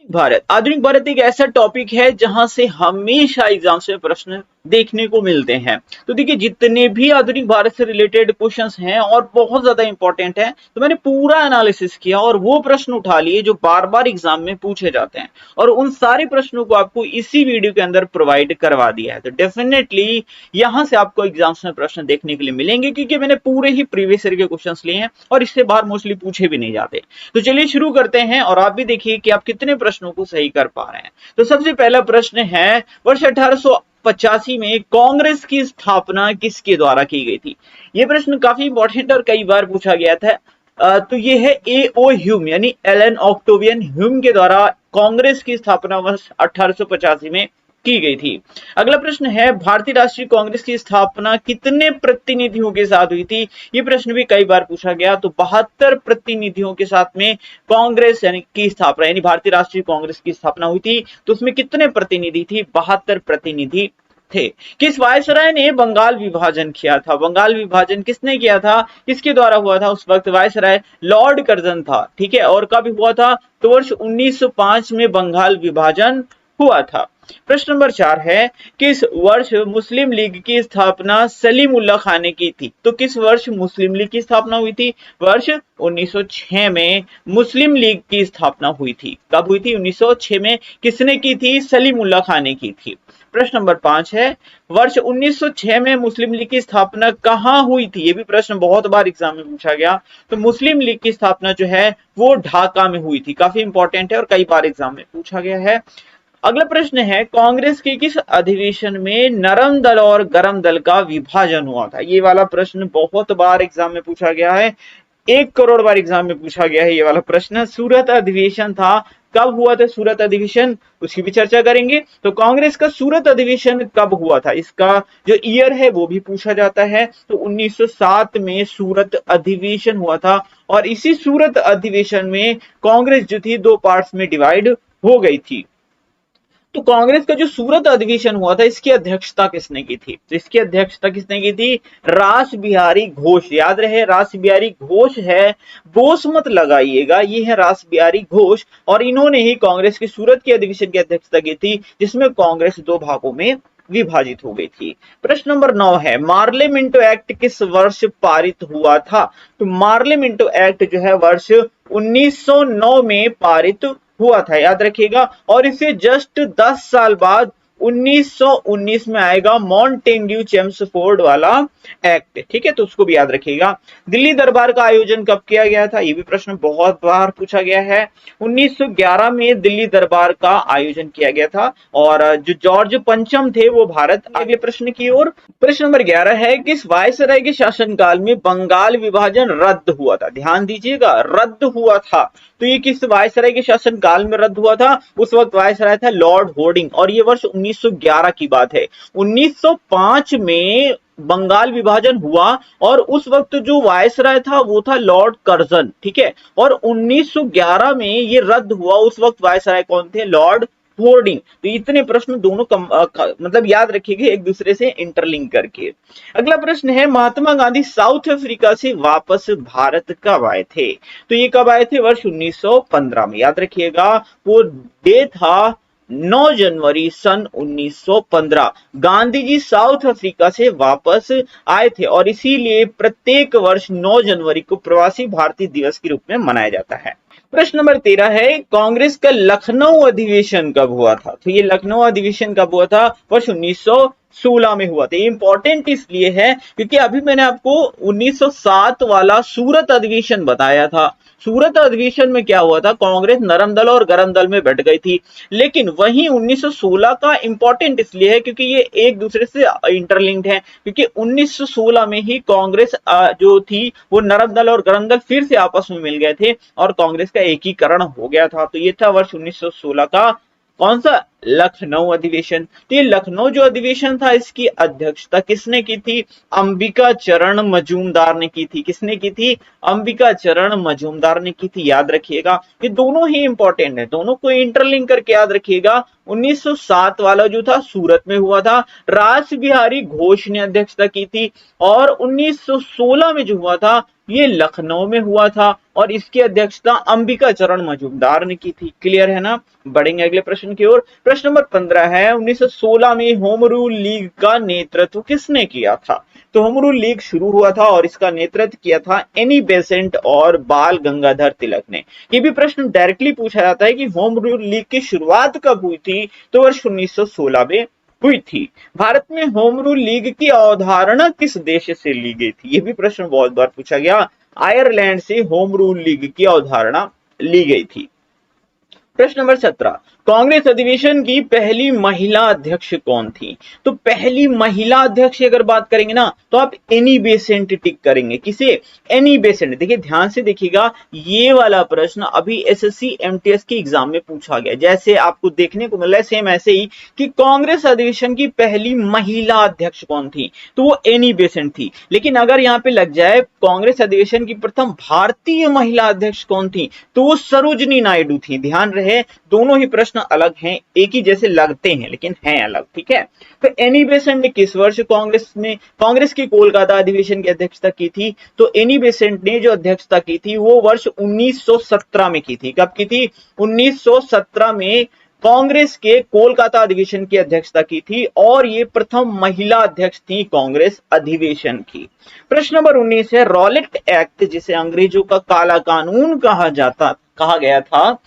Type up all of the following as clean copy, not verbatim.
आधुनिक भारत एक ऐसा टॉपिक है जहां से हमेशा एग्जाम्स में प्रश्न देखने को मिलते हैं। तो देखिए जितने भी आधुनिक भारत से रिलेटेड क्वेश्चंस हैं और बहुत ज्यादा इंपॉर्टेंट हैं, तो मैंने पूरा एनालिसिस किया और वो प्रश्न उठा लिए जो बार बार एग्जाम में पूछे जाते हैं, और उन सारे प्रश्नों को आपको इसी वीडियो के अंदर प्रोवाइड करवा दिया है। तो डेफिनेटली यहां से आपको एग्जाम्स में प्रश्न देखने के लिए मिलेंगे, क्योंकि मैंने पूरे ही प्रीवियस ईयर के क्वेश्चन लिए हैं और इससे बाहर मोस्टली पूछे भी नहीं जाते। तो चलिए शुरू करते हैं और आप भी देखिए कि आप कितने प्रश्नों को सही कर पा रहे हैं। तो सबसे पहला प्रश्न है, वर्ष 1885 में कांग्रेस की स्थापना किसके द्वारा की गई थी? यह प्रश्न काफी इंपॉर्टेंट और कई बार पूछा गया था। तो ये है A.O. ह्यूम यानी एलन ऑक्टेवियन ह्यूम के द्वारा कांग्रेस की स्थापना वर्ष 1885 में की गई थी। अगला प्रश्न है, भारतीय राष्ट्रीय कांग्रेस की स्थापना कितने प्रतिनिधियों के साथ हुई थी? ये प्रश्न भी कई बार पूछा गया। तो 72 प्रतिनिधियों के साथ में कांग्रेस यानी की स्थापना यानी भारतीय राष्ट्रीय कांग्रेस की स्थापना हुई थी। तो उसमें कितने प्रतिनिधि थी? 72 प्रतिनिधि थे। किस वायसराय ने बंगाल विभाजन किया था? बंगाल विभाजन किसने किया था? किसके द्वारा हुआ था? उस वक्त वायसराय लॉर्ड कर्जन था। ठीक है, और कब हुआ था? तो वर्ष 1905 में बंगाल विभाजन हुआ था। प्रश्न नंबर 4 है, किस वर्ष मुस्लिम लीग की स्थापना सलीमुल्लाह खान ने की थी? तो किस वर्ष मुस्लिम लीग की स्थापना हुई थी? वर्ष 1906 में मुस्लिम लीग की स्थापना हुई थी। कब हुई थी? 1906 में। किसने की थी? सलीमुल्लाह खान ने की थी। प्रश्न नंबर 5 है, वर्ष 1906 में मुस्लिम लीग की स्थापना कहां हुई थी? ये भी प्रश्न बहुत बार एग्जाम में पूछा गया। तो मुस्लिम लीग की स्थापना जो है वो ढाका में हुई थी। काफी इंपॉर्टेंट है और कई बार एग्जाम में पूछा गया है। अगला प्रश्न है, कांग्रेस के किस अधिवेशन में नरम दल और गरम दल का विभाजन हुआ था? ये वाला प्रश्न बहुत बार एग्जाम में पूछा गया है, 1 करोड़ बार एग्जाम में पूछा गया है ये वाला प्रश्न। सूरत अधिवेशन था। कब हुआ था सूरत अधिवेशन? उसकी भी चर्चा करेंगे। तो कांग्रेस का सूरत अधिवेशन कब हुआ था, इसका जो ईयर है वो भी पूछा जाता है। तो 1907 में सूरत अधिवेशन हुआ था, और इसी सूरत अधिवेशन में कांग्रेस जो थी 2 पार्ट्स में डिवाइड हो गई थी। तो कांग्रेस का जो सूरत अधिवेशन हुआ था, इसकी अध्यक्षता किसने की थी? तो इसकी अध्यक्षता किसने की थी? रास बिहारी घोष। याद रहे, रास बिहारी घोष है, बोस मत लगाइएगा, ये है रास बिहारी घोष। और इन्होंने ही कांग्रेस की सूरत के अधिवेशन की अध्यक्षता की थी, जिसमें कांग्रेस 2 भागों में विभाजित हो गई थी। प्रश्न नंबर 9 है, मार्ले मिंटो एक्ट किस वर्ष पारित हुआ था? तो मार्ले मिंटो एक्ट जो है वर्ष 1909 में पारित हुआ था, याद रखिएगा। और इसे जस्ट 10 साल बाद 1919 में आएगा मॉन्टेग्यू चेम्सफोर्ड वाला एक्ट। ठीक है, तो उसको भी याद रखिएगा। दिल्ली दरबार का आयोजन कब किया गया था? ये भी प्रश्न बहुत बार पूछा गया है। 1911 में दिल्ली दरबार का आयोजन किया गया था, और जो जॉर्ज पंचम थे वो भारत। अगले प्रश्न की ओर। प्रश्न नंबर 11 है, किस वायसराय के शासनकाल में बंगाल विभाजन रद्द हुआ था? ध्यान दीजिएगा, रद्द हुआ था। तो ये किस वायसराय के शासनकाल में रद्द हुआ था? उस वक्त वायसराय था लॉर्ड होर्डिंग, और ये वर्ष 1911 की बात है। 1905 में बंगाल विभाजन हुआ, और उस वक्त जो वायसराय था वो था लॉर्ड कर्जन। ठीक है, और 1911 में ये रद्द हुआ। उस वक्त वायसराय कौन थे? Lord hoarding. तो इतने प्रश्न दोनों मतलब याद रखिएगा एक दूसरे से इंटरलिंक करके। अगला प्रश्न है, महात्मा गांधी साउथ अफ्रीका से वापस भारत कब आए थे? तो ये कब आए थे? वर्ष 1915 में। याद रखिएगा, वो डे था 9 जनवरी सन 1915। गांधी जी साउथ अफ्रीका से वापस आए थे, और इसीलिए प्रत्येक वर्ष 9 जनवरी को प्रवासी भारतीय दिवस के रूप में मनाया जाता है। प्रश्न नंबर 13 है, कांग्रेस का लखनऊ अधिवेशन कब हुआ था? तो ये लखनऊ अधिवेशन कब हुआ था? वर्ष 1916 में हुआ था। ये इंपॉर्टेंट इसलिए है क्योंकि अभी मैंने आपको 1907 वाला सूरत अधिवेशन बताया था। सूरत अधिवेशन में क्या हुआ था? कांग्रेस नरम दल और गरम दल में बैठ गई थी। लेकिन वहीं 1916 का इंपॉर्टेंट इसलिए है क्योंकि ये एक दूसरे से इंटरलिंक्ड है, क्योंकि 1916 में ही कांग्रेस जो थी वो नरम दल और गरम दल फिर से आपस में मिल गए थे और कांग्रेस का एकीकरण हो गया था। तो ये था वर्ष 1916 का कौन सा? लखनऊ अधिवेशन। तो ये लखनऊ जो अधिवेशन था, इसकी अध्यक्षता किसने की थी? अंबिका चरण मजूमदार ने की थी। किसने की थी? अंबिका चरण मजूमदार ने की थी। याद रखिएगा, ये दोनों ही इंपॉर्टेंट है, दोनों को इंटरलिंक करके याद रखिएगा। 1907 वाला जो था सूरत में हुआ था, रास बिहारी घोष ने अध्यक्षता की थी, और 1916 में जो हुआ था ये लखनऊ में हुआ था, और इसकी अध्यक्षता अंबिका चरण मजूमदार ने की थी। क्लियर है ना? बढ़ेंगे अगले प्रश्न की ओर। प्रश्न नंबर 15 है, 1916 में होम रूल लीग का नेतृत्व किसने किया था? तो होम रूल लीग शुरू हुआ था और इसका नेतृत्व किया था एनी बेसेंट और बाल गंगाधर तिलक ने। ये भी प्रश्न डायरेक्टली पूछा जाता है कि होम रूल लीग की शुरुआत कब हुई थी? तो वर्ष 1916 में हुई थी। भारत में होम रूल लीग की अवधारणा किस देश से ली गई थी? ये भी प्रश्न बहुत बार पूछा गया। आयरलैंड से होम रूल लीग की अवधारणा ली गई थी। प्रश्न नंबर 17, कांग्रेस अधिवेशन की पहली महिला अध्यक्ष कौन थी? तो पहली महिला अध्यक्ष अगर बात करेंगे ना तो आप एनी बेसेंट टिक करेंगे। किसे? Annie Besant. देखिए ध्यान से देखिएगा, ये वाला प्रश्न अभी एसएससी एमटीएस के एग्जाम में पूछा गया। जैसे आपको देखने को मिल रहा है सेम ऐसे ही कि कांग्रेस अधिवेशन की पहली महिला अध्यक्ष कौन थी, तो वो एनी बेसेंट थी। लेकिन अगर यहाँ पे लग जाए कांग्रेस अधिवेशन की प्रथम भारतीय महिला अध्यक्ष कौन थी, तो वो सरोजनी नायडू थी। ध्यान रहे, दोनों ही प्रश्न अलग हैं, एक ही जैसे लगते हैं लेकिन हैं अलग। ठीक है, तो एनी बेसेंट ने किस वर्ष कांग्रेस की कोलकाता अधिवेशन की अध्यक्षता की थी? तो एनी बेसेंट ने जो अध्यक्षता की थी वो वर्ष 1917 में की थी। कब की थी? 1917 में कांग्रेस के कोलकाता अधिवेशन की अध्यक्षता की थी, और ये प्रथम महिला अध्यक्ष थी कांग्रेस अधिवेशन की। प्रश्न नंबर 19 है, रॉलेट एक्ट जिसे अंग्रेजों का काला कानून कहा गया था,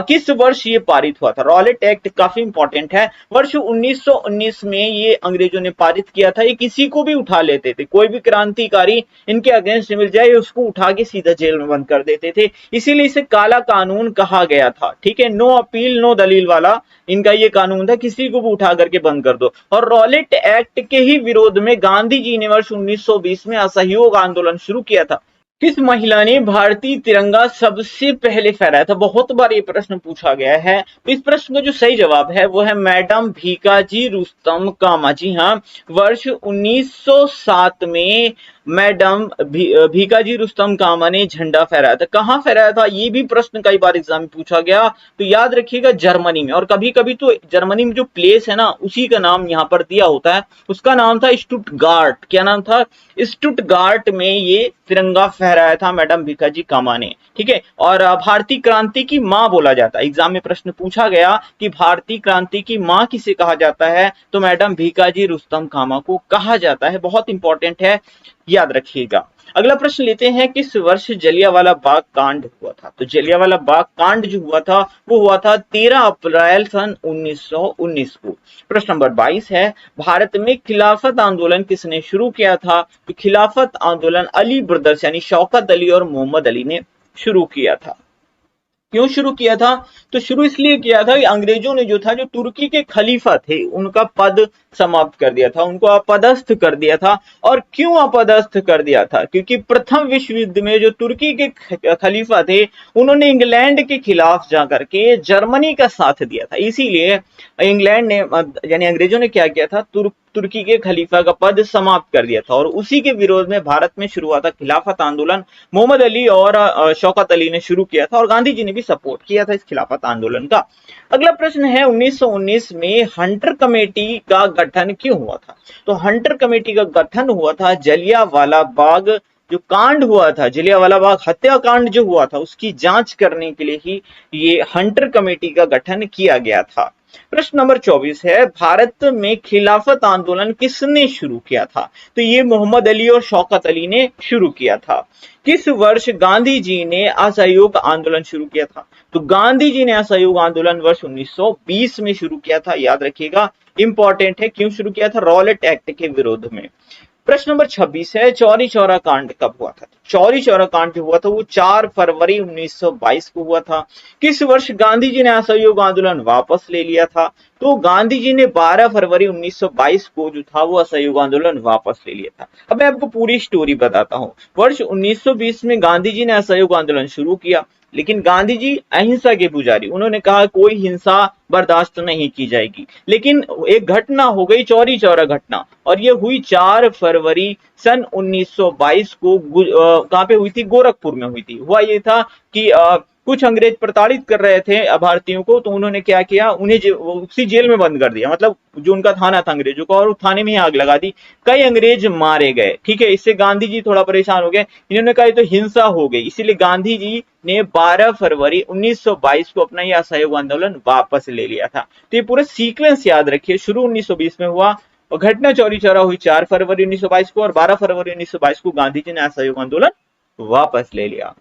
किस वर्ष ये पारित हुआ था? रॉलेट एक्ट काफी इंपॉर्टेंट है। वर्ष 1919 में ये अंग्रेजों ने पारित किया था। ये किसी को भी उठा लेते थे, कोई भी क्रांतिकारी इनके अगेंस्ट मिल जाए उसको उठा के सीधा जेल में बंद कर देते थे, इसीलिए इसे काला कानून कहा गया था। ठीक है, नो अपील नो दलील वाला इनका ये कानून था, किसी को भी उठा करके बंद कर दो। और रॉलेट एक्ट के ही विरोध में गांधी जी ने वर्ष 1920 में असहयोग आंदोलन शुरू किया था। किस महिला ने भारतीय तिरंगा सबसे पहले फहराया था? बहुत बार ये प्रश्न पूछा गया है। तो इस प्रश्न का जो सही जवाब है वो है मैडम भीकाजी रुस्तम कामा। जी हाँ, वर्ष 1907 में मैडम भीकाजी रुस्तम कामा ने झंडा फहराया था। कहां फहराया था? ये भी प्रश्न कई बार एग्जाम में पूछा गया, तो याद रखिएगा जर्मनी में। और कभी कभी तो जर्मनी में जो प्लेस है ना उसी का नाम यहाँ पर दिया होता है, उसका नाम था स्टुटगार्ट। क्या नाम था? स्टुटगार्ट में ये तिरंगा फहराया था मैडम भीकाजी कामा ने। ठीक है, और भारतीय क्रांति की मां बोला जाता है। एग्जाम में प्रश्न पूछा गया कि भारतीय क्रांति की मां किसे कहा जाता है, तो मैडम भीकाजी रुस्तम कामा को कहा जाता है। बहुत इंपॉर्टेंट है, याद रखिएगा। अगला प्रश्न लेते हैं, किस वर्ष जलियांवाला बाग कांड हुआ था? तो जलियांवाला बाग कांड जो हुआ था वो हुआ था 13 अप्रैल सन 1919 को। प्रश्न नंबर 22 है, भारत में खिलाफत आंदोलन किसने शुरू किया था? तो खिलाफत आंदोलन अली ब्रदर्स यानी शौकत अली और मोहम्मद अली ने शुरू किया था। क्यों शुरू किया था? तो शुरू इसलिए किया था कि अंग्रेजों ने जो था, जो तुर्की के खलीफा थे, उनका पद समाप्त कर दिया था, उनको अपदस्थ कर दिया था। और क्यों अपदस्थ कर दिया था? क्योंकि प्रथम विश्व युद्ध में जो तुर्की के खलीफा थे उन्होंने इंग्लैंड के खिलाफ जाकर के जर्मनी का साथ दिया था, इसीलिए इंग्लैंड ने यानी अंग्रेजों ने क्या किया था, तुर्की के खलीफा का पद समाप्त कर दिया था। और उसी के विरोध में भारत में शुरू हुआ था खिलाफत आंदोलन। मोहम्मद अली और शौकत अली ने शुरू किया था और गांधी जी ने भी सपोर्ट किया था इस खिलाफत आंदोलन का। अगला प्रश्न है, 1919 में हंटर कमेटी का गठन क्यों हुआ था? तो हंटर कमेटी का गठन हुआ था जलियांवाला बाग जो कांड हुआ था, जलियांवाला बाग हत्याकांड जो हुआ था उसकी जांच करने के लिए ही ये हंटर कमेटी का गठन किया गया था। प्रश्न नंबर 24 है, भारत में खिलाफत आंदोलन किसने शुरू किया था? तो ये मोहम्मद अली और शौकत अली ने शुरू किया था। किस वर्ष गांधी जी ने असहयोग आंदोलन शुरू किया था? तो गांधी जी ने असहयोग आंदोलन वर्ष 1920 में शुरू किया था। याद रखिएगा, इंपॉर्टेंट है। क्यों शुरू किया था? रॉलेट एक्ट के विरोध में। प्रश्न नंबर 26 है, चौरी चौरा कांड कब हुआ था? चौरी चौरा कांड जो हुआ था वो 4 फरवरी 1922 को हुआ था। किस वर्ष गांधी जी ने असहयोग आंदोलन वापस ले लिया था? तो गांधी जी ने 12 फरवरी 1922 को जो था वो असहयोग आंदोलन वापस ले लिया था। अब मैं आपको पूरी स्टोरी बताता हूँ। वर्ष 1920 में गांधी जी ने असहयोग आंदोलन शुरू किया, लेकिन गांधी जी अहिंसा के पुजारी, उन्होंने कहा कोई हिंसा बर्दाश्त नहीं की जाएगी। लेकिन एक घटना हो गई, चौरी चौरा घटना, और ये हुई 4 फरवरी सन 1922 को। कहां पे हुई थी? गोरखपुर में हुई थी। हुआ ये था कि कुछ अंग्रेज प्रताड़ित कर रहे थे भारतीयों को, तो उन्होंने क्या किया, उन्हें उसी जेल में बंद कर दिया, मतलब जो उनका थाना था अंग्रेजों का, और उस थाने में ही आग लगा दी। कई अंग्रेज मारे गए। ठीक है, इससे गांधी जी थोड़ा परेशान हो गए। इन्होंने कहा तो हिंसा हो गई, इसीलिए गांधी जी ने 12 फरवरी 1922 को अपना यह असहयोग आंदोलन वापस ले लिया था। तो ये पूरा सीक्वेंस याद रखिए, शुरू 1920 में हुआ और घटना चौरी चौरा हुई 4 फरवरी 1922 को, और 12 फरवरी 1922 को गांधी जी ने असहयोग आंदोलन वापस ले लिया।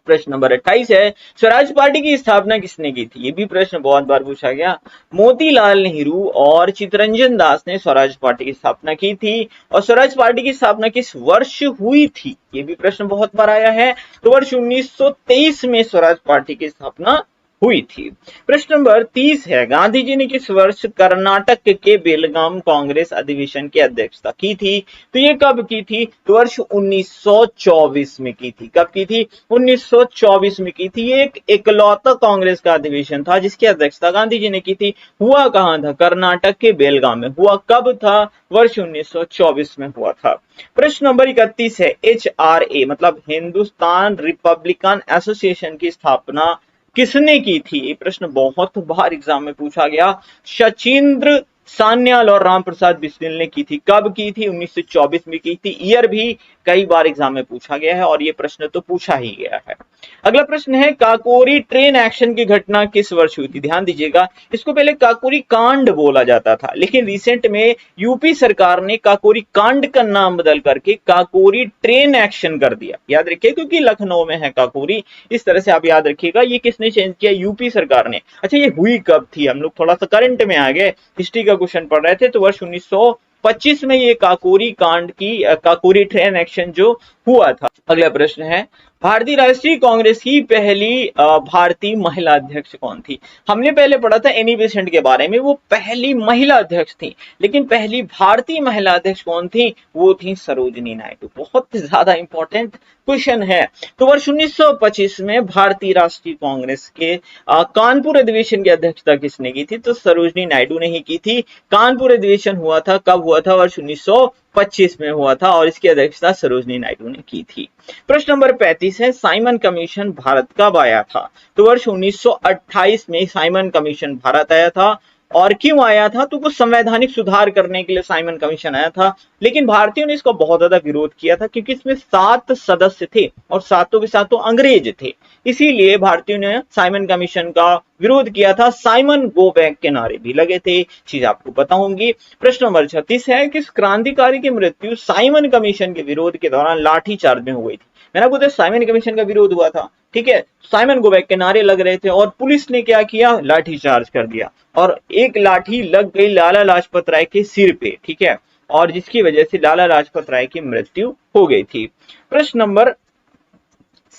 प्रश्न नंबर 28 है, स्वराज पार्टी की स्थापना किसने की थी? ये भी प्रश्न बहुत बार पूछा गया। मोतीलाल नेहरू और चित्तरंजन दास ने स्वराज पार्टी की स्थापना की थी। और स्वराज पार्टी की स्थापना किस वर्ष हुई थी? ये भी प्रश्न बहुत बार आया है। तो वर्ष 1923 में स्वराज पार्टी की स्थापना हुई थी। प्रश्न नंबर 30 है, गांधी जी ने किस वर्ष कर्नाटक के बेलगाम कांग्रेस अधिवेशन की अध्यक्षता की थी? तो ये कब की थी? तो वर्ष 1924 में की थी। कब की थी? 1924 में की थी। ये एक इकलौता कांग्रेस का अधिवेशन था जिसकी अध्यक्षता गांधी जी ने की थी। हुआ कहां था? कर्नाटक के बेलगाम में। हुआ कब था? वर्ष 1924 में हुआ था। प्रश्न नंबर 31 है, HRA मतलब हिंदुस्तान रिपब्लिकन एसोसिएशन की स्थापना किसने की थी? ये प्रश्न बहुत बार एग्जाम में पूछा गया। सचिंद्र सान्याल और राम प्रसाद बिस्मिल ने की थी। कब की थी? 1924 में की थी। ईयर भी कई बार एग्जाम में पूछा गया है और ये प्रश्न तो पूछा ही गया है। अगला प्रश्न है, काकोरी ट्रेन एक्शन की घटना किस वर्ष हुई थी? ध्यान दीजिएगा, इसको पहले काकोरी कांड बोला जाता था, लेकिन रिसेंट में यूपी सरकार ने काकोरी कांड का नाम बदल करके काकोरी ट्रेन एक्शन कर दिया। याद रखिए, क्योंकि लखनऊ में है काकोरी, इस तरह से आप याद रखिएगा। ये किसने चेंज किया? यूपी सरकार ने। अच्छा, ये हुई कब थी? हम लोग थोड़ा सा करंट में आ गए, हिस्ट्री का क्वेश्चन पढ़ रहे थे। तो वर्ष 1925 में ये काकोरी कांड की काकोरी ट्रेन एक्शन जो हुआ था। अगला प्रश्न है, भारतीय राष्ट्रीय कांग्रेस की पहली भारतीय महिला अध्यक्ष कौन थी? हमने पहले पढ़ा था एनी बेसेंट के बारे में, वो पहली महिला अध्यक्ष थी, लेकिन पहली भारतीय महिला अध्यक्ष कौन थी? वो थी सरोजिनी नायडू। बहुत ज्यादा इंपॉर्टेंट क्वेश्चन है। तो वर्ष 1925 में भारतीय राष्ट्रीय कांग्रेस के कानपुर अधिवेशन की अध्यक्षता किसने की थी? तो सरोजिनी नायडू ने ही की थी। कानपुर अधिवेशन हुआ था, कब हुआ था? वर्ष 1925 में हुआ था और इसकी अध्यक्षता सरोजिनी नायडू ने की थी। प्रश्न नंबर 35 है, साइमन कमीशन भारत कब आया था? तो वर्ष 1928 में साइमन कमीशन भारत आया था। और क्यों आया था? तो कुछ संवैधानिक सुधार करने के लिए साइमन कमीशन आया था, लेकिन भारतीयों ने इसका बहुत ज्यादा विरोध किया था, क्योंकि इसमें 7 सदस्य थे और सातों के सातों अंग्रेज थे। इसीलिए भारतीयों ने साइमन कमीशन का विरोध किया था। साइमन गो बैक के नारे भी लगे थे, चीज आपको पता होंगी। प्रश्न नंबर 36 है, किस क्रांतिकारी की मृत्यु साइमन कमीशन के विरोध के दौरान लाठीचार्ज में हो गई थी? मैंने आपको बताया साइमन कमीशन का विरोध हुआ था, ठीक है, साइमन गो बैक के नारे लग रहे थे और पुलिस ने क्या किया? लाठीचार्ज कर दिया और एक लाठी लग गई लाला लाजपत राय के सिर पे, ठीक है, और जिसकी वजह से लाला लाजपत राय की मृत्यु हो गई थी। प्रश्न नंबर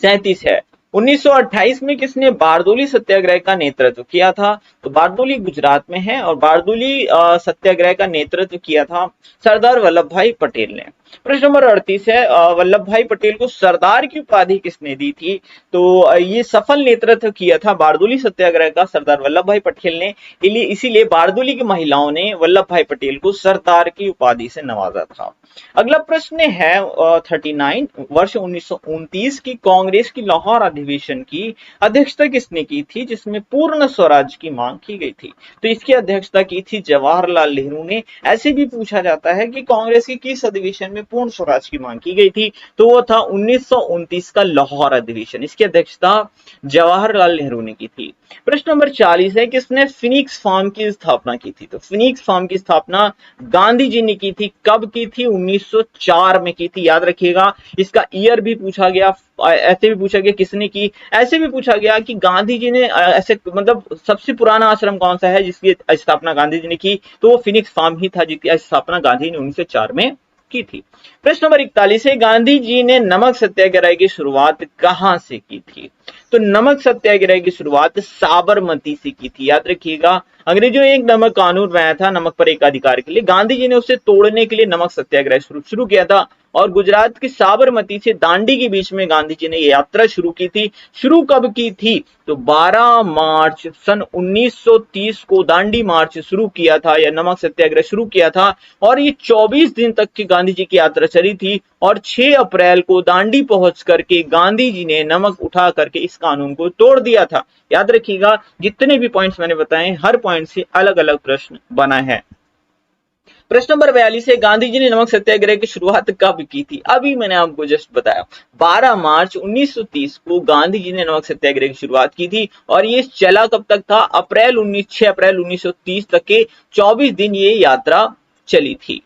37 है, 1928 में किसने बारदोली सत्याग्रह का नेतृत्व किया था? तो बारदोली गुजरात में है और बारदोली सत्याग्रह का नेतृत्व किया था सरदार वल्लभ भाई पटेल ने। प्रश्न नंबर 38 है, वल्लभ भाई पटेल को सरदार की उपाधि किसने दी थी? तो ये सफल नेतृत्व किया था बारदोली सत्याग्रह का सरदार वल्लभ भाई पटेल ने, इसीलिए बारदोली की महिलाओं ने वल्लभ भाई पटेल को सरदार की उपाधि से नवाजा था। अगला प्रश्न है 39, वर्ष 1929 की कांग्रेस की लाहौर अधिवेशन की अध्यक्षता किसने की थी, जिसमें पूर्ण स्वराज की मांग की गई थी? तो इसकी अध्यक्षता की थी जवाहरलाल नेहरू ने। ऐसे भी पूछा जाता है कि कांग्रेस की किस अधिवेशन में पूर्ण स्वराज की मांग की गई थी? तो वो था 1929 का लाहौर अधिवेशन। इसकी अध्यक्षता जवाहरलाल नेहरू ने की थी। प्रश्न नंबर 40 है, किसने फिनिक्स फार्म की स्थापना की थी? तो फिनिक्स फार्म की स्थापना गांधी जी ने की थी। कब की थी? 1904 में की थी। याद रखिएगा, इसका ईयर भी पूछा गया, ऐसे भी पूछा गया किसने की, ऐसे भी पूछा गया कि गांधी जी ने ऐसे मतलब सबसे पुराना आश्रम कौन सा है जिसकी स्थापना गांधी जी ने की? तो वो फिनिक्स फार्म ही था जिसकी स्थापना गांधी ने 1904 में की थी। प्रश्न नंबर 41 है, गांधी जी ने नमक सत्याग्रह की शुरुआत कहां से की थी? तो नमक सत्याग्रह की शुरुआत साबरमती से की थी। याद रखिएगा, अंग्रेजों ने एक नमक कानून बनाया था नमक पर एकाधिकार के लिए, गांधी जी ने उसे तोड़ने के लिए नमक सत्याग्रह शुरू किया था और गुजरात के साबरमती से दांडी के बीच में गांधी जी ने यात्रा शुरू की थी। शुरू कब की थी? तो 12 मार्च सन 1930 को दांडी मार्च शुरू किया था या नमक सत्याग्रह शुरू किया था और ये 24 दिन तक की गांधी जी की यात्रा चली थी और 6 अप्रैल को दांडी पहुंच करके गांधी जी ने नमक उठा करके इस कानून को तोड़ दिया था। याद रखिएगा, जितने भी पॉइंट्स मैंने बताए हर पॉइंट से अलग अलग प्रश्न बना है। प्रश्न नंबर 42 है, गांधी जी ने नमक सत्याग्रह की शुरुआत कब की थी? अभी मैंने आपको जस्ट बताया 12 मार्च 1930 को गांधी जी ने नमक सत्याग्रह की शुरुआत की थी और ये चला कब तक था? 6 अप्रैल 1930 तक के 24 दिन ये यात्रा चली थी।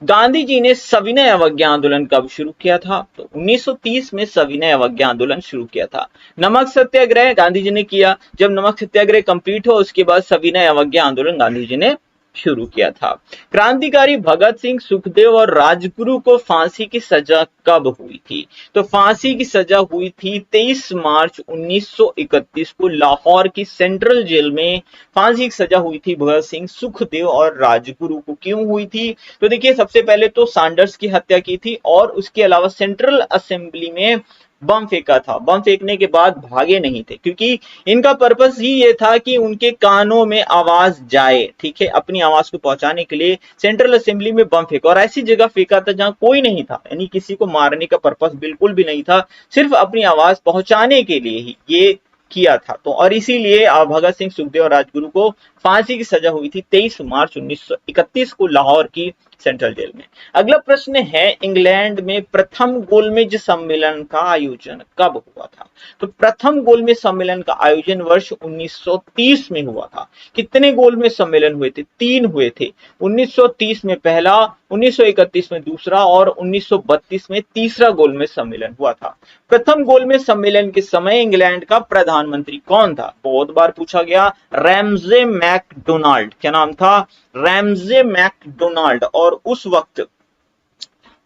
गांधी जी ने सविनय अवज्ञा आंदोलन कब शुरू किया था? तो 1930 में सविनय अवज्ञा आंदोलन शुरू किया था। नमक सत्याग्रह गांधी जी ने किया, जब नमक सत्याग्रह कंप्लीट हो उसके बाद सविनय अवज्ञा आंदोलन गांधी जी ने शुरू किया था। क्रांतिकारी भगत सिंह, सुखदेव और राजगुरु को फांसी की सजा कब हुई थी? तो फांसी की सजा हुई थी 23 मार्च 1931 को लाहौर की सेंट्रल जेल में फांसी की सजा हुई थी भगत सिंह, सुखदेव और राजगुरु को। क्यों हुई थी? तो देखिए, सबसे पहले तो सैंडर्स की हत्या की थी और उसके अलावा सेंट्रल असेंबली में बम फेंका था। बम फेंकने के बाद भागे नहीं थे क्योंकि इनका पर्पस ही ये था कि उनके कानों में आवाज जाए, ठीक है, अपनी आवाज को पहुंचाने के लिए सेंट्रल असेंबली में बम फेंका और ऐसी जगह फेंका था जहां कोई नहीं था, यानी किसी को मारने का पर्पस बिल्कुल भी नहीं था, सिर्फ अपनी आवाज पहुंचाने के लिए ही ये किया था। तो और इसीलिए भगत सिंह, सुखदेव और राजगुरु को फांसी की सजा हुई थी 23 मार्च 1931 को लाहौर की सेंट्रल जेल में। अगला प्रश्न है, इंग्लैंड में प्रथम गोलमेज सम्मेलन का आयोजन कब हुआ था? तो प्रथम गोलमेज सम्मेलन का आयोजन वर्ष 1930 में हुआ था। कितने गोलमेज सम्मेलन हुए थे? 3 हुए थे। 1930 में पहला, 1931 में दूसरा और 1932 में तीसरा गोलमेज सम्मेलन हुआ था। प्रथम गोलमेज सम्मेलन के समय इंग्लैंड का प्रधानमंत्री कौन था? बहुत बार पूछा गया, रैमजे मैकडोनाल्ड। क्या नाम था? Ramsay MacDonald. और उस वक्त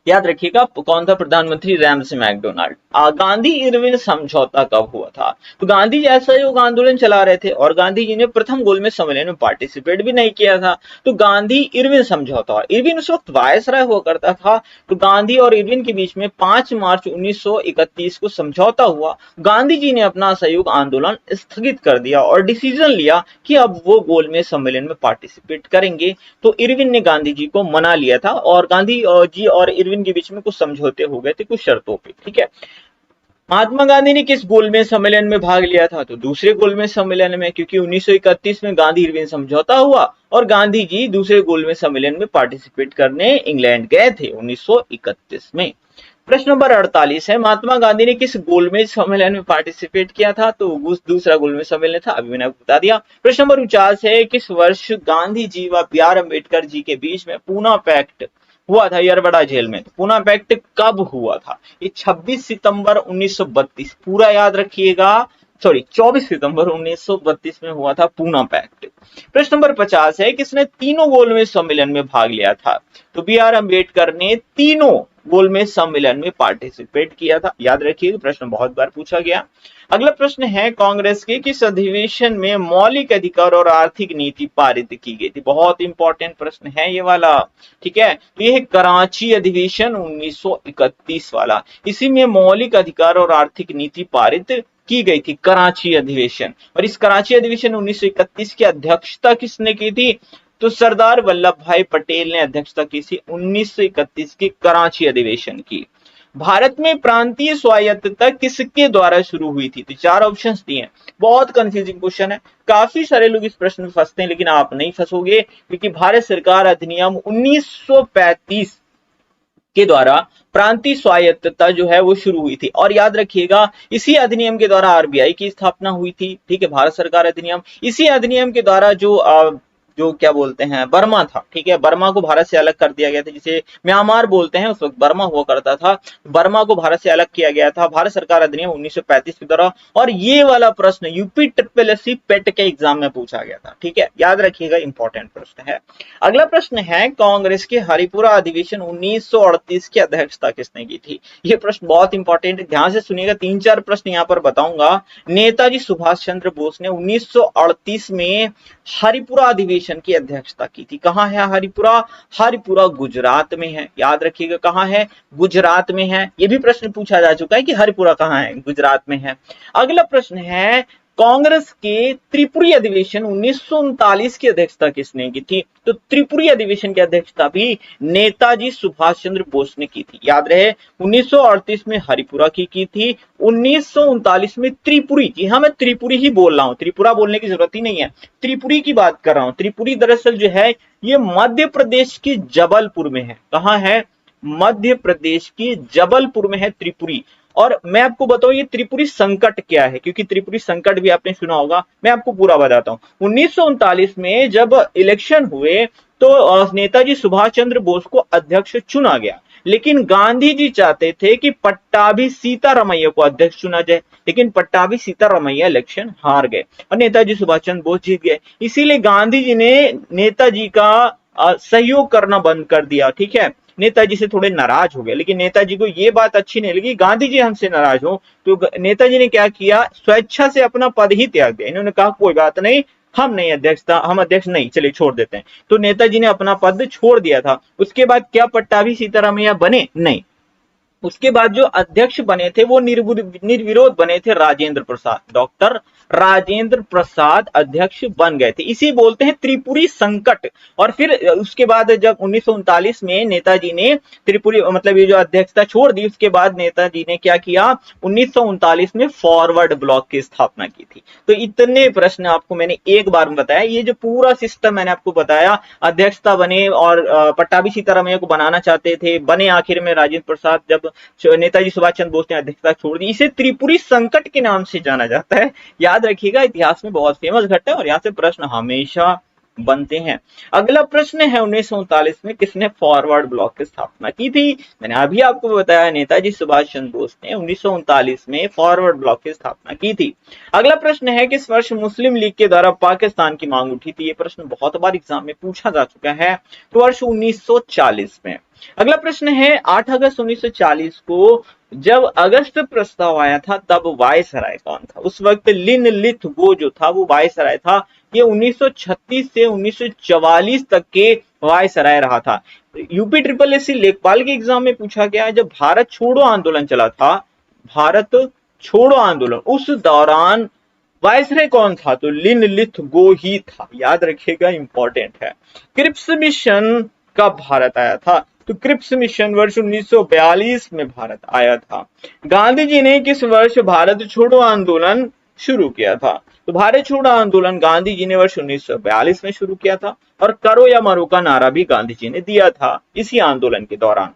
याद रखिएगा कौन था प्रधानमंत्री? Ramsay McDonald. गांधी इरविन समझौता कब हुआ था? तो गांधी जी असहयोग आंदोलन चला रहे थे और गांधी जी ने प्रथम गोलमेज सम्मेलन में पार्टिसिपेट भी नहीं किया था, तो गांधी इरविन समझौता। इरविन उस वक्त वायसराय हुआ करता था, तो गांधी और इरविन के बीच में 5 मार्च 1931 को समझौता हुआ। गांधी जी ने अपना असहयोग आंदोलन स्थगित कर दिया और डिसीजन लिया कि अब वो गोलमेज सम्मेलन में पार्टिसिपेट करेंगे। तो इरविन ने गांधी जी को मना लिया था और गांधी जी और इरविन के बीच में कुछ समझौते हो गए थे कुछ शर्तों पे, ठीक है। महात्मा गांधी ने किस गोलमेज सम्मेलन में भाग लिया था? तो दूसरे गोलमेज सम्मेलन में, क्योंकि 1931 में गांधी इरविन समझौता हुआ और गांधी जी दूसरे गोलमेज सम्मेलन में पार्टिसिपेट करने इंग्लैंड गए थे 1931 में। प्रश्न नंबर 48 है, महात्मा गांधी ने किस गोलमेज सम्मेलन में पार्टिसिपेट किया था? तो दूसरा गोलमेज सम्मेलन था, अभी मैंने आपको बता दिया। प्रश्न नंबर 49 है, किस वर्ष गांधी जी व बी.आर. अम्बेडकर जी के बीच में पूना पैक्ट हुआ था यरबड़ा जेल में? पूना पैक्ट कब हुआ था? ये 26 सितंबर 1932, पूरा याद रखिएगा, 24 सितंबर 1932 में हुआ था पूना पैक्ट। प्रश्न नंबर 50 है, किसने तीनों गोलमेज सम्मेलन में भाग लिया था? तो बी.आर. अम्बेडकर ने तीनों गोलमेज सम्मेलन में पार्टिसिपेट किया था। याद रखिएगा, प्रश्न बहुत बार पूछा गया। अगला प्रश्न है, कांग्रेस के किस अधिवेशन में मौलिक अधिकार और आर्थिक नीति पारित की गई थी? बहुत इंपॉर्टेंट प्रश्न है ये वाला, ठीक है। तो ये है कराची अधिवेशन 1931 वाला, इसी में मौलिक अधिकार और आर्थिक नीति पारित की गई थी, कराची अधिवेशन। और इस कराची अधिवेशन 1931 की अध्यक्षता किसने की थी? तो सरदार वल्लभ भाई पटेल ने अध्यक्षता की थी 1931 की कराची अधिवेशन की। भारत में प्रांतीय स्वायत्तता किसके द्वारा शुरू हुई थी? तो 4 ऑप्शंस दिए हैं, बहुत कंफ्यूजिंग क्वेश्चन है, काफी सारे लोग इस प्रश्न में फंसते हैं, लेकिन आप नहीं फंसोगे क्योंकि भारत सरकार अधिनियम 1935 के द्वारा प्रांतीय स्वायत्तता जो है वो शुरू हुई थी। और याद रखिएगा, इसी अधिनियम के द्वारा आरबीआई की स्थापना हुई थी, ठीक है, भारत सरकार अधिनियम। इसी अधिनियम के द्वारा जो क्या बोलते हैं बर्मा था, ठीक है, बर्मा को भारत से अलग कर दिया गया था, जिसे म्यांमार बोलते हैं, उस वक्त बर्मा हुआ करता था, बर्मा को भारत से अलग किया गया था भारत सरकार अधिनियम 1935 के द्वारा। और ये वाला प्रश्न यूपी SSSC पेट के एग्जाम में पूछा गया था, ठीक है, याद रखिएगा, इंपॉर्टेंट प्रश्न है। अगला प्रश्न है, कांग्रेस के हरिपुरा अधिवेशन 1938 की अध्यक्षता किसने की थी? ये प्रश्न बहुत इंपॉर्टेंट है, ध्यान से सुनिएगा, 3-4 प्रश्न यहाँ पर बताऊंगा। नेताजी सुभाष चंद्र बोस ने 1938 में हरिपुरा अधिवेशन अधिवेशन की अध्यक्षता की थी। कहाँ है हरिपुरा? हरिपुरा गुजरात में है, याद रखिएगा कहाँ है, गुजरात में है। ये भी प्रश्न पूछा जा चुका है कि हरिपुरा कहाँ है, गुजरात में है। अगला प्रश्न है कांग्रेस के त्रिपुरी अधिवेशन 1939 की अध्यक्षता किसने की थी? तो त्रिपुरी अधिवेशन की अध्यक्षता भी नेताजी सुभाष चंद्र बोस ने की थी। याद रहे 1938 में हरिपुरा की थी, 1939 में त्रिपुरी, जी हाँ मैं त्रिपुरी ही बोल रहा हूं, त्रिपुरा बोलने की जरूरत ही नहीं है, त्रिपुरी की बात कर रहा हूं। त्रिपुरी दरअसल जो है ये मध्य प्रदेश के जबलपुर में है। कहां है? मध्य प्रदेश के जबलपुर में है त्रिपुरी। और मैं आपको बताऊं ये त्रिपुरी संकट क्या है, क्योंकि त्रिपुरी संकट भी आपने सुना होगा, मैं आपको पूरा बताता हूं। 1939 में जब इलेक्शन हुए तो नेताजी सुभाष चंद्र बोस को अध्यक्ष चुना गया, लेकिन गांधी जी चाहते थे कि पट्टाभी सीतारामैया को अध्यक्ष चुना जाए, लेकिन पट्टाभी सीतारामैया इलेक्शन हार गए और नेताजी सुभाष चंद्र बोस जीत गए। इसीलिए गांधी जी ने नेताजी का सहयोग करना बंद कर दिया। ठीक है, नेताजी से थोड़े नाराज हो गए, लेकिन नेताजी को यह बात अच्छी नहीं लगी गांधी जी हमसे नाराज हो, तो नेताजी ने क्या किया, स्वेच्छा से अपना पद ही त्याग दिया। इन्होंने कहा कोई बात नहीं, हम नहीं अध्यक्षता, हम अध्यक्ष नहीं, चलिए छोड़ देते हैं। तो नेताजी ने अपना पद छोड़ दिया था। उसके बाद क्या पट्टाभी सीतारामैया बने? नहीं। उसके बाद जो अध्यक्ष बने थे वो निर्विरोध बने थे राजेंद्र प्रसाद, डॉक्टर राजेंद्र प्रसाद अध्यक्ष बन गए थे। इसी बोलते हैं त्रिपुरी संकट। और फिर उसके बाद जब 1939 में नेताजी ने त्रिपुरी मतलब ये जो अध्यक्षता छोड़ दी, उसके बाद नेताजी ने क्या किया, 1939 में फॉरवर्ड ब्लॉक की स्थापना की थी। तो इतने प्रश्न आपको मैंने एक बार में बताया। ये जो पूरा सिस्टम मैंने आपको बताया, अध्यक्षता बने और पट्टाभी सीतारामैया को बनाना चाहते थे, बने आखिर में राजेंद्र प्रसाद, जब नेताजी सुभाष चंद्र बोस ने अध्यक्षता छोड़ दी। इसे त्रिपुरी संकट के नाम से जाना जाता है। याद रखिएगा, इतिहास में बहुत फेमस घटना है और यहाँ से प्रश्न हमेशा बनते हैं। अगला प्रश्न है 1939 में किसने फॉरवर्ड ब्लॉक की स्थापना की थी? मैंने अभी आपको बताया नेताजी सुभाष चंद्र बोस ने 1939 में फॉरवर्ड ब्लॉक की स्थापना की थी। अगला प्रश्न है किस वर्ष मुस्लिम लीग के द्वारा पाकिस्तान की मांग उठी थी? ये प्रश्न बहुत बार एग्जाम में पूछा जा चुका है, तो वर्ष 1940 में। अगला प्रश्न है 8 अगस्त 1940 को जब अगस्त प्रस्ताव आया था तब वायसराय कौन था? उस वक्त लिन लिथ गो जो था वो वायसराय था। ये 1936 से 1944 तक के वायसराय रहा था। यूपी ट्रिपल एससी लेखपाल के एग्जाम में पूछा गया है, जब भारत छोड़ो आंदोलन चला था, भारत छोड़ो आंदोलन, उस दौरान वायसराय कौन था? तो लिन लिथ गो ही था। याद रखिएगा, इंपॉर्टेंट है। क्रिप्स मिशन कब भारत आया था? तो क्रिप्स मिशन वर्ष 1942 में भारत आया था। गांधी जी ने किस वर्ष भारत छोड़ो आंदोलन शुरू किया था? तो भारत छोड़ो आंदोलन गांधी जी ने वर्ष 1942 में शुरू किया था और करो या मरो का नारा भी गांधी जी ने दिया था इसी आंदोलन के दौरान।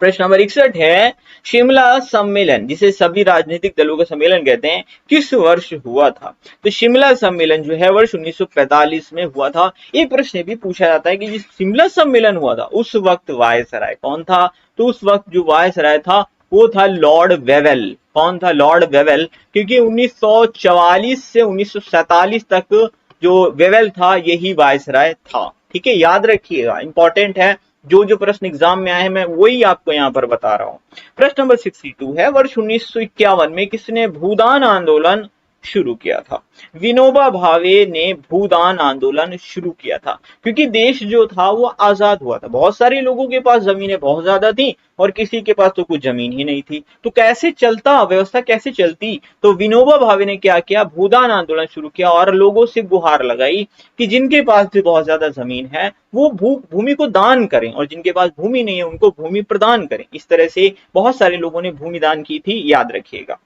प्रश्न नंबर 61 है शिमला सम्मेलन, जिसे सभी राजनीतिक दलों का सम्मेलन कहते हैं, किस वर्ष हुआ था? तो शिमला सम्मेलन जो है वर्ष 1945 में हुआ था। एक प्रश्न भी पूछा जाता है कि जिस शिमला सम्मेलन हुआ था उस वक्त वायसराय कौन था? तो उस वक्त जो वायसराय था वो था लॉर्ड वेवेल। कौन था? Lord Wavell. क्योंकि 1944 से 1947 तक जो वेवेल था यही वायसराय था। ठीक है, याद रखिएगा, इंपॉर्टेंट है। जो प्रश्न एग्जाम में आए हैं मैं वही आपको यहां पर बता रहा हूं। प्रश्न नंबर 62 है वर्ष 1951 में किसने भूदान आंदोलन शुरू किया था? विनोबा भावे ने भूदान आंदोलन शुरू किया था, क्योंकि देश जो था वो आजाद हुआ था। बहुत सारे लोगों के पास जमीनें बहुत ज्यादा थी और किसी के पास तो कुछ जमीन ही नहीं थी, तो कैसे चलता, व्यवस्था कैसे चलती? तो विनोबा भावे ने क्या किया, भूदान आंदोलन शुरू किया और लोगों से गुहार लगाई कि जिनके पास भी बहुत ज्यादा जमीन है वो भूमि को दान करें और जिनके पास भूमि नहीं है उनको भूमि प्रदान करें। इस तरह से बहुत सारे लोगों ने भूमि दान की थी, याद रखिएगा।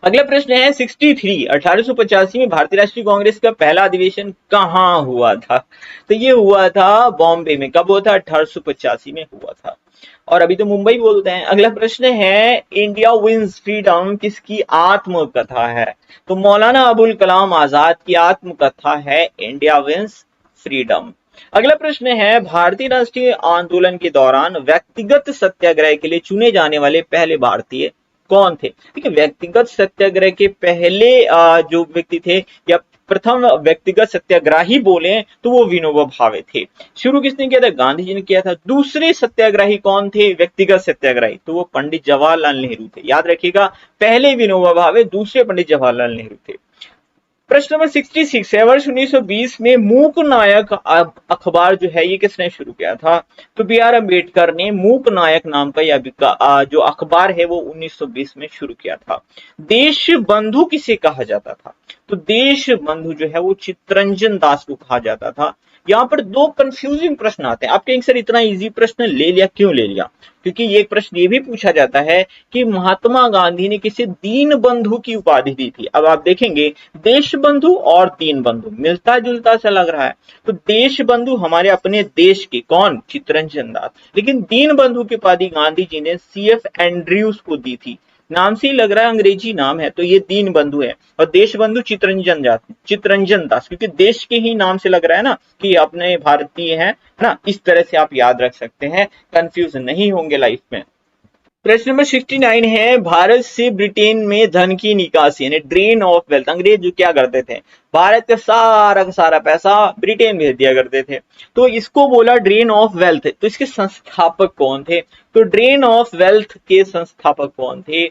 अगला प्रश्न है 63 1885 में भारतीय राष्ट्रीय कांग्रेस का पहला अधिवेशन कहां हुआ था? तो ये हुआ था बॉम्बे में। कब हुआ था? 1885 में हुआ था, और अभी तो मुंबई बोलते हैं। अगला प्रश्न है इंडिया विंस फ्रीडम किसकी आत्मकथा है? तो मौलाना अबुल कलाम आजाद की आत्मकथा है इंडिया विंस फ्रीडम। अगला प्रश्न है भारतीय राष्ट्रीय आंदोलन के दौरान व्यक्तिगत सत्याग्रह के लिए चुने जाने वाले पहले भारतीय कौन थे? ठीक है, व्यक्तिगत सत्याग्रह के पहले जो व्यक्ति थे या प्रथम व्यक्तिगत सत्याग्रही बोले तो वो विनोबा भावे थे। शुरू किसने किया था? गांधी जी ने किया था। दूसरे सत्याग्रही कौन थे व्यक्तिगत सत्याग्रही? तो वो पंडित जवाहरलाल नेहरू थे। याद रखिएगा, पहले विनोबा भावे, दूसरे पंडित जवाहरलाल नेहरू थे। प्रश्न नंबर 66 है, वर्ष 1920 में मूक नायक अखबार जो है ये किसने शुरू किया था? तो बी आर अम्बेडकर ने मूक नायक नाम का यह जो अखबार है वो 1920 में शुरू किया था। देश बंधु किसे कहा जाता था? तो देश बंधु जो है वो चित्तरंजन दास को कहा जाता था। यहाँ पर दो कंफ्यूजिंग प्रश्न आते हैं। आप कहेंगे सर इतना इजी प्रश्न ले लिया, क्यों ले लिया? क्योंकि ये प्रश्न ये भी पूछा जाता है कि महात्मा गांधी ने किसे दीन बंधु की उपाधि दी थी। अब आप देखेंगे देश बंधु और दीन बंधु मिलता जुलता सा लग रहा है। तो देश बंधु हमारे अपने देश के कौन? चित्तरंजन दास। लेकिन दीन बंधु की उपाधि गांधी जी ने CF एंड्रयूज को दी थी। नाम से ही लग रहा है अंग्रेजी नाम है, तो ये दीन बंधु है। और देश बंधु चित्तरंजन दास, क्योंकि देश के ही नाम से लग रहा है ना कि अपने भारतीय है ना। इस तरह से आप याद रख सकते हैं, कंफ्यूज नहीं होंगे लाइफ में। प्रश्न नंबर 69 है, भारत से ब्रिटेन में धन की निकासी यानी ड्रेन ऑफ वेल्थ। अंग्रेज जो क्या करते थे, भारत का सारा पैसा ब्रिटेन भेज दिया करते थे, तो इसको बोला ड्रेन ऑफ वेल्थ। तो इसके संस्थापक कौन थे? तो ड्रेन ऑफ वेल्थ के संस्थापक कौन थे?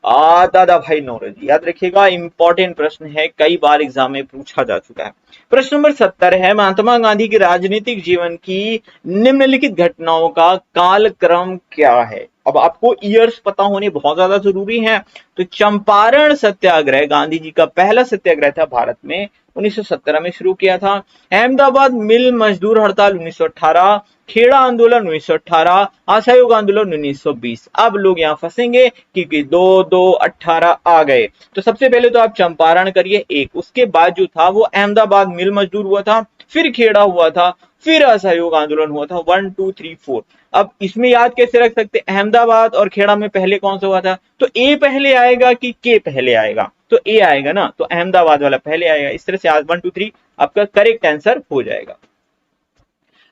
दादा भाई नौरोजी। याद रखिएगा, इंपॉर्टेंट प्रश्न है, कई बार एग्जाम में पूछा जा चुका है। प्रश्न नंबर 70 है, महात्मा गांधी के राजनीतिक जीवन की निम्नलिखित घटनाओं का कालक्रम क्या है? अब आपको ईयर्स पता होने बहुत ज्यादा जरूरी है। तो चंपारण सत्याग्रह गांधी जी का पहला सत्याग्रह था भारत में, 1917 में शुरू किया था। अहमदाबाद मिल मजदूर हड़ताल 1918, खेड़ा आंदोलन 1918, असहयोग आंदोलन 1920। अब लोग यहाँ फंसेंगे क्योंकि 2-2-18 आ गए। तो सबसे पहले तो आप चंपारण करिए एक, उसके बाद जो था वो अहमदाबाद मिल मजदूर हुआ था, फिर खेड़ा हुआ था, फिर असहयोग आंदोलन हुआ था। 1 2 3 4। अब इसमें याद कैसे रख सकते? अहमदाबाद और खेड़ा में पहले कौन सा हुआ था? तो ए पहले आएगा कि के पहले आएगा? तो ए आएगा ना, तो अहमदाबाद वाला पहले आएगा। इस तरह से आज 1 2 3 आपका करेक्ट आंसर हो जाएगा।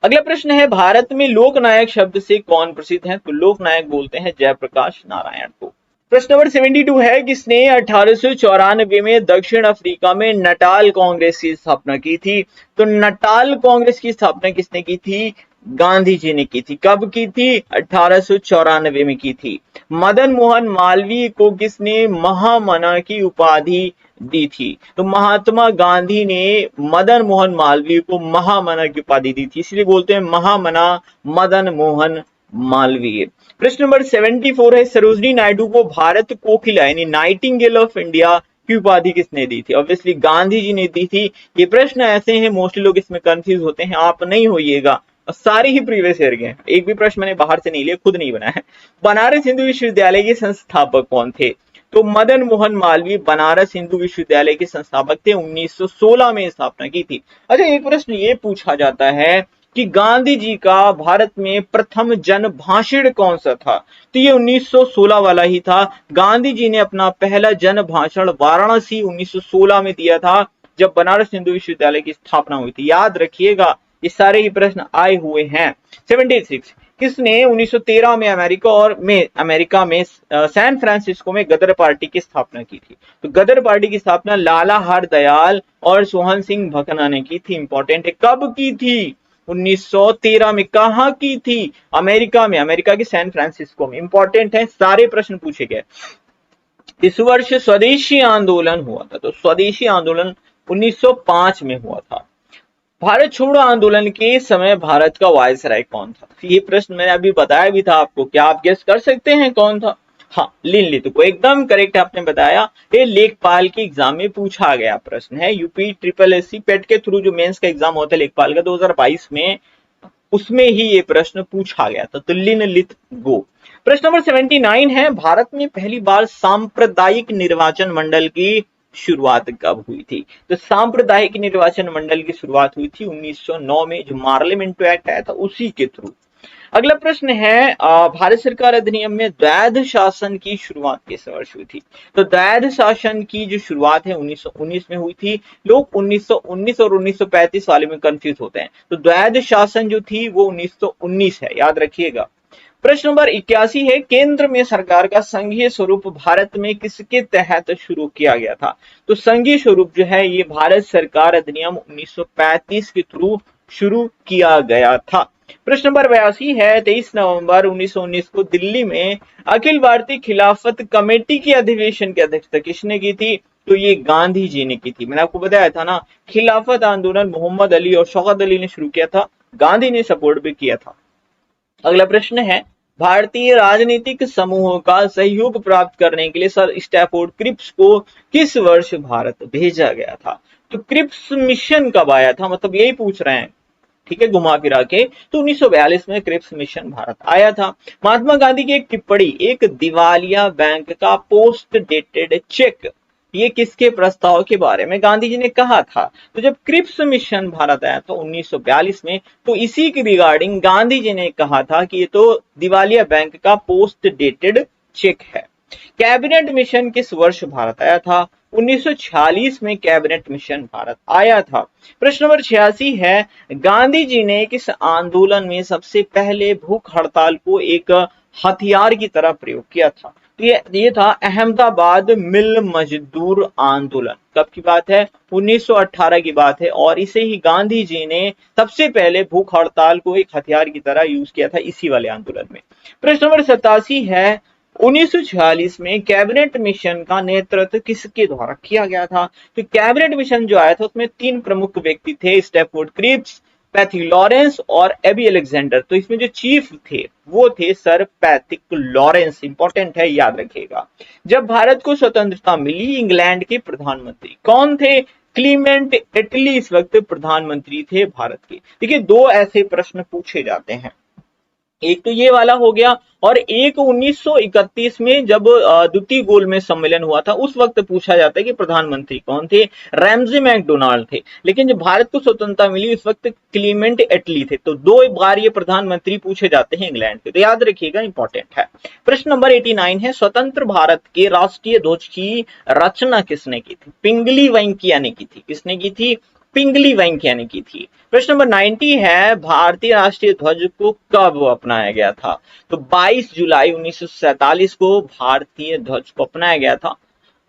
अगला प्रश्न है, भारत में लोकनायक शब्द से कौन प्रसिद्ध है? तो लोकनायक बोलते हैं जयप्रकाश नारायण को। प्रश्न नंबर 72 है, किसने 1894 में दक्षिण अफ्रीका में नटाल कांग्रेस की स्थापना की थी? तो नटाल कांग्रेस की स्थापना किसने की थी? गांधी जी ने की थी। कब की थी? 1894 में की थी। मदन मोहन मालवीय को किसने महामना की उपाधि दी थी? तो महात्मा गांधी ने मदन मोहन मालवीय को महामना की उपाधि दी थी, इसलिए बोलते हैं महामना मदन मोहन मालवीय। प्रश्न नंबर 74 है, सरोजिनी नायडू को भारत कोकिला यानी नाइटिंगेल ऑफ इंडिया की उपाधि किसने दी थी? ऑब्वियसली गांधी जी ने दी थी। ये प्रश्न ऐसे हैं मोस्टली लोग इसमें कंफ्यूज होते हैं, आप नहीं होइएगा, सारे ही प्रीवियस ईयर के, एक भी प्रश्न मैंने बाहर से नहीं लिया, खुद नहीं बनाया है। बनारस हिंदू विश्वविद्यालय के संस्थापक कौन थे? तो मदन मोहन मालवीय बनारस हिंदू विश्वविद्यालय के संस्थापक थे, 1916 में स्थापना की थी। अच्छा, एक प्रश्न ये पूछा जाता है कि गांधी जी का भारत में प्रथम जन भाषण कौन सा था? तो ये 1916 वाला ही था। गांधी जी ने अपना पहला जन भाषण वाराणसी 1916 में दिया था, जब बनारस हिंदू विश्वविद्यालय की स्थापना हुई थी। याद रखिएगा, ये सारे ही प्रश्न आए हुए हैं। 76, किसने 1913 में अमेरिका में सैन फ्रांसिस्को में गदर पार्टी की स्थापना की थी? तो गदर पार्टी की स्थापना लाला हरदयाल और सोहन सिंह भकना ने की थी। इंपॉर्टेंट है, कब की थी? 1913 में। कहां की थी? अमेरिका में, अमेरिका के सैन फ्रांसिस्को में। इंपॉर्टेंट है, सारे प्रश्न पूछे गए। इस वर्ष स्वदेशी आंदोलन हुआ था, तो स्वदेशी आंदोलन 1905 में हुआ था। भारत छोड़ो आंदोलन के समय भारत का वायसराय कौन था? ये प्रश्न मैंने अभी बताया भी था आपको, क्या आप गेस कर सकते हैं कौन था? हाँ, लिनलित को एकदम करेक्ट आपने बताया। ये लेखपाल के एग्जाम में पूछा गया प्रश्न है। यूपी ट्रिपल एससी पेट के थ्रू जो मेंस का एग्जाम होता है लेखपाल का 2022 में, उसमें ही ये प्रश्न पूछा गया था। तो लिनलित गो। प्रश्न नंबर 79 है, भारत में पहली बार सांप्रदायिक निर्वाचन मंडल की शुरुआत कब हुई थी? तो सांप्रदायिक निर्वाचन मंडल की शुरुआत हुई थी 1909 में, जो पार्लियामेंट एक्ट आया था उसी के थ्रू। अगला प्रश्न है, भारत सरकार अधिनियम में द्वैध शासन की शुरुआत किस वर्ष हुई थी? तो द्वैध शासन की जो शुरुआत है 1919 में हुई थी। लोग 1919 और 1935 वाले में कंफ्यूज होते हैं, तो द्वैध शासन जो थी वो 1919 है, याद रखिएगा। प्रश्न नंबर 81 है, केंद्र में सरकार का संघीय स्वरूप भारत में किसके तहत शुरू किया गया था? तो संघीय स्वरूप जो है ये भारत सरकार अधिनियम 1935 के थ्रू शुरू किया गया था। प्रश्न नंबर 82 है, 23 नवंबर 1919 को दिल्ली में अखिल भारतीय खिलाफत कमेटी की अधिवेशन की अध्यक्षता किसने की थी? तो ये गांधी जी ने की थी। मैंने आपको बताया था ना, खिलाफत आंदोलन मोहम्मद अली और शौकत अली ने शुरू किया था, गांधी ने सपोर्ट भी किया था। अगला प्रश्न है, भारतीय राजनीतिक समूहों का सहयोग प्राप्त करने के लिए सर स्टैफोर्ड क्रिप्स को किस वर्ष भारत भेजा गया था? तो क्रिप्स मिशन कब आया था, मतलब यही पूछ रहे हैं, ठीक है, घुमा फिरा के। तो 1942 में क्रिप्स मिशन भारत आया था। महात्मा गांधी की एक टिप्पणी, एक दिवालिया बैंक का पोस्ट डेटेड चेक, ये किसके प्रस्ताव के बारे में गांधी जी ने कहा था? तो जब क्रिप्स मिशन भारत आया तो 1942 में, तो इसी के रिगार्डिंग गांधी जी ने कहा था कि ये तो दिवालिया बैंक का पोस्ट डेटेड चेक है। कैबिनेट मिशन किस वर्ष भारत आया था? 1946 में कैबिनेट मिशन भारत आया था। प्रश्न नंबर 86 है, गांधी जी ने किस आंदोलन में सबसे पहले भूख हड़ताल को एक हथियार की तरह प्रयोग किया था? तो ये था अहमदाबाद मिल मजदूर आंदोलन। कब की बात है? 1918 की बात है, और इसे ही गांधी जी ने सबसे पहले भूख हड़ताल को एक हथियार की तरह यूज किया था, इसी वाले आंदोलन में। प्रश्न नंबर 87 है, 1946 में कैबिनेट मिशन का नेतृत्व किसके द्वारा किया गया था? तो कैबिनेट मिशन जो आया था उसमें 3 प्रमुख व्यक्ति थे, स्टैफोर्ड क्रिप्स, पैथिक लॉरेंस और एबी अलेक्जेंडर। तो इसमें जो चीफ थे वो थे सर पैथिक लॉरेंस, इंपॉर्टेंट है, याद रखिएगा। जब भारत को स्वतंत्रता मिली, इंग्लैंड के प्रधानमंत्री कौन थे? क्लीमेंट एटली इस वक्त प्रधानमंत्री थे भारत के। देखिए, 2 ऐसे प्रश्न पूछे जाते हैं, एक तो ये वाला हो गया, और एक 1931 में जब द्वितीय गोलमेज सम्मेलन हुआ था उस वक्त पूछा जाता है कि प्रधानमंत्री कौन थे? रैमजी मैकडोनाल्ड थे। लेकिन जब भारत को स्वतंत्रता मिली उस वक्त क्लीमेंट एटली थे। तो 2 बार ये प्रधानमंत्री पूछे जाते हैं इंग्लैंड के, तो याद रखिएगा, इंपॉर्टेंट है। प्रश्न नंबर 89 है, स्वतंत्र भारत के राष्ट्रीय ध्वज की रचना किसने की थी? पिंगली वेंकैया ने की थी। किसने की थी? पिंगली वेंकैया ने की थी। प्रश्न नंबर 90 है, भारतीय राष्ट्रीय ध्वज को कब अपनाया गया था? तो 22 जुलाई 1947 को भारतीय ध्वज को अपनाया गया था।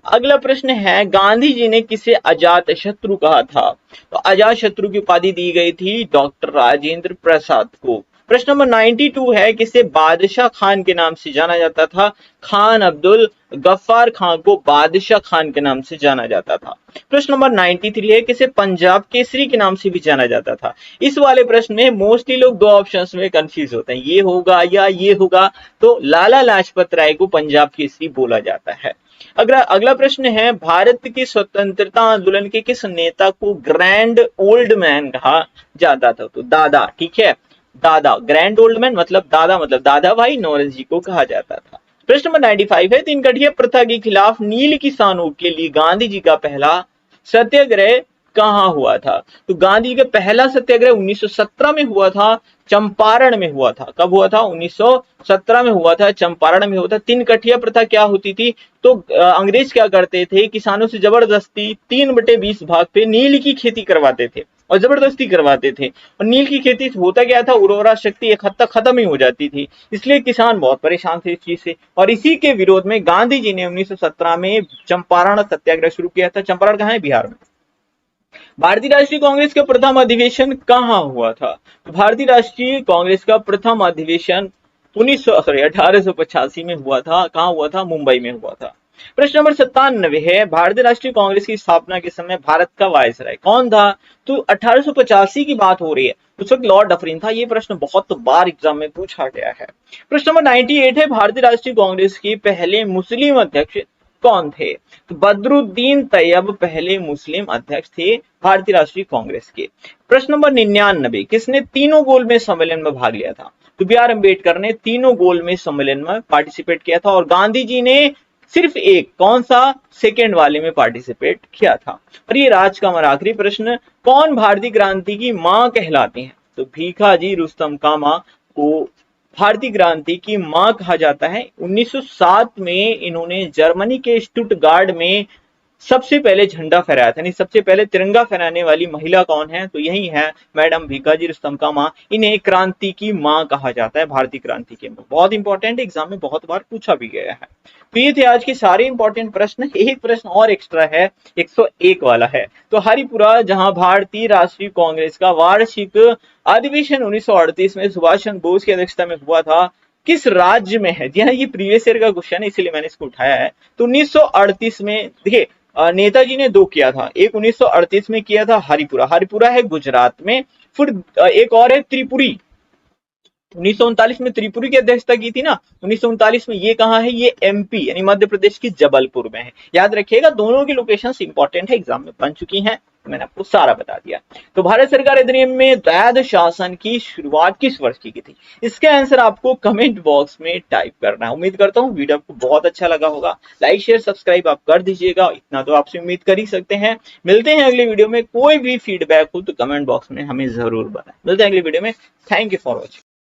अगला प्रश्न है, गांधी जी ने किसे अजात शत्रु कहा था? तो अजात शत्रु की उपाधि दी गई थी डॉक्टर राजेंद्र प्रसाद को। प्रश्न नंबर 92 है, किसे बादशाह खान के नाम से जाना जाता था? खान अब्दुल गफ्फार खान को बादशाह खान के नाम से जाना जाता था। प्रश्न नंबर 93 है, किसे पंजाब केसरी के नाम से भी जाना जाता था? इस वाले प्रश्न में मोस्टली लोग 2 ऑप्शंस में कंफ्यूज होते हैं, ये होगा या ये होगा। तो लाला लाजपत राय को पंजाब केसरी बोला जाता है। अगला प्रश्न है, भारत की स्वतंत्रता आंदोलन के किस नेता को ग्रैंड ओल्ड मैन कहा जाता था? तो दादा, ठीक है, दादा, ग्रैंड ओल्ड मैन मतलब दादा भाई नौरोजी को कहा जाता था। प्रश्न नंबर 95 है, 3 कठिया प्रथा के खिलाफ नील किसानों के लिए गांधी जी का पहला सत्याग्रह कहां हुआ था? तो गांधी का पहला सत्याग्रह 1917 में हुआ था, चंपारण में हुआ था। कब हुआ था? 1917 में हुआ था, चंपारण में हुआ था। 3 कठिया प्रथा क्या होती थी? तो अंग्रेज क्या करते थे, किसानों से जबरदस्ती 3/20 भाग पे नील की खेती करवाते थे, और जबरदस्ती करवाते थे। और नील की खेती से होता क्या था, उर्वरा शक्ति एक हद तक खत्म ही हो जाती थी, इसलिए किसान बहुत परेशान थे इस चीज से। और इसी के विरोध में गांधी जी ने 1917 में चंपारण सत्याग्रह शुरू किया था। चंपारण कहाँ है? बिहार में। भारतीय राष्ट्रीय कांग्रेस का प्रथम अधिवेशन कहाँ हुआ था? तो भारतीय राष्ट्रीय कांग्रेस का प्रथम अधिवेशन 1885 में हुआ था। कहाँ हुआ था? मुंबई में हुआ था। प्रश्न नंबर 97 है, भारतीय राष्ट्रीय कांग्रेस की स्थापना के समय भारत का वायसराय कौन था? तो 1885 की बात हो रही है, उस वक्त लॉर्ड डफरिन था। ये प्रश्न बहुत बार एग्जाम में पूछा गया है। प्रश्न नंबर 98 है, भारतीय राष्ट्रीय कांग्रेस के पहले मुस्लिम अध्यक्ष कौन थे? तो बदरुद्दीन तैयब पहले मुस्लिम अध्यक्ष थे भारतीय राष्ट्रीय कांग्रेस के। प्रश्न नंबर 99, किसने तीनों गोलमेज सम्मेलन में भाग लिया था? तो बी आर अम्बेडकर ने तीनों गोलमेज सम्मेलन में पार्टिसिपेट किया था, और गांधी जी ने सिर्फ एक, कौन सा? सेकेंड वाले में पार्टिसिपेट किया था। और ये राज का हमारा आखिरी प्रश्न, कौन भारतीय क्रांति की मां कहलाती हैं? तो भीखाजी रुस्तम का मां को भारतीय क्रांति की मां कहा जाता है। 1907 में इन्होंने जर्मनी के स्टुटगार्ड में सबसे पहले झंडा फहराया था, यानी सबसे पहले तिरंगा फहराने वाली महिला कौन है? तो यही है मैडम भीखाजी रुस्तम का मां। इन्हें क्रांति की मां कहा जाता है, भारतीय क्रांति के मां। बहुत इंपॉर्टेंट, एग्जाम में बहुत बार पूछा भी गया है। तो ये थे आज के सारे इंपॉर्टेंट प्रश्न। एक प्रश्न और एक्स्ट्रा है, 101 वाला है। तो हरिपुरा, जहां भारतीय राष्ट्रीय कांग्रेस का वार्षिक अधिवेशन 1938 में सुभाष चंद्र बोस की अध्यक्षता में हुआ था, किस राज्य में है? जी हाँ, ये प्रीवियस ईयर का क्वेश्चन है, इसलिए मैंने इसको उठाया है। तो 1938 में, देखिए नेताजी ने 2 किया था। एक 1938 में किया था हरिपुरा, हरिपुरा है गुजरात में। फिर एक और है त्रिपुरी, 1939 में त्रिपुरी की अध्यक्षता की थी ना, 1939 में। ये कहाँ है? ये एमपी यानी मध्य प्रदेश की जबलपुर में है। याद रखिएगा, दोनों की लोकेशंस इंपॉर्टेंट है, एग्जाम में बन चुकी हैं, मैंने आपको सारा बता दिया। तो भारत सरकार अधिनियम में वैध शासन की शुरुआत किस वर्ष की थी? इसका आंसर आपको कमेंट बॉक्स में टाइप करना है। उम्मीद करता हूँ वीडियो आपको बहुत अच्छा लगा होगा। लाइक शेयर सब्सक्राइब आप कर दीजिएगा, इतना तो आपसे उम्मीद कर ही सकते हैं। मिलते हैं अगली वीडियो में। कोई भी फीडबैक हो तो कमेंट बॉक्स में हमें जरूर बताएं। मिलते हैं अगली वीडियो में। Thank you for watching.